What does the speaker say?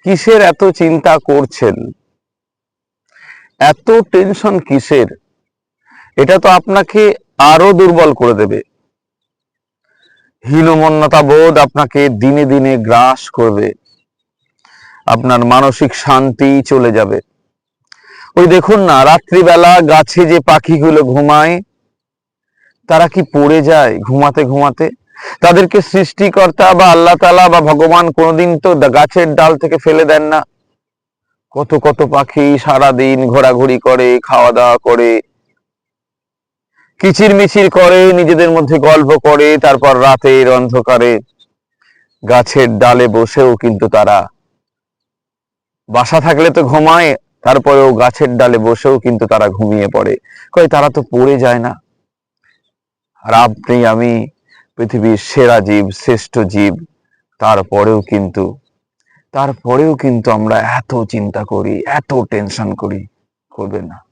কিসের এত চিন্তা করছেন? এত টেনশন কিসের? এটা তো আপনাকে আরো দুর্বল করে দেবে। হীনমন্যতা বোধ আপনাকে দিনে দিনে গ্রাস করবে। আপনার মানসিক শান্তি চলে যাবে। ওই দেখুন না, রাত্রিবেলা গাছে যে পাখিগুলো ঘুমায়, তারা কি পড়ে যায় ঘুমাতে ঘুমাতে? তাদেরকে সৃষ্টিকর্তা বা আল্লাহ তাআলা বা ভগবান কোনোদিন তো গাছের ডাল থেকে ফেলে দেন না। কত কত পাখি সারাদিন ঘোরাঘুরি করে, খাওয়া দাওয়া করে, কিচিরমিচির করে, নিজেদের মধ্যে গল্প করে, তারপর রাতের অন্ধকারে গাছের ডালে বসেও কিন্তু তারা, বাসা থাকলে তো ঘুমায়, তারপরেও গাছের ডালে বসেও কিন্তু তারা ঘুমিয়ে পড়ে। কই তারা তো পড়ে যায় না। আর আপনি আমি পৃথিবীর সেরা জীব, শ্রেষ্ঠ জীব, তারপরেও কিন্তু আমরা এত চিন্তা করি, এত টেনশন করি। করবেন না।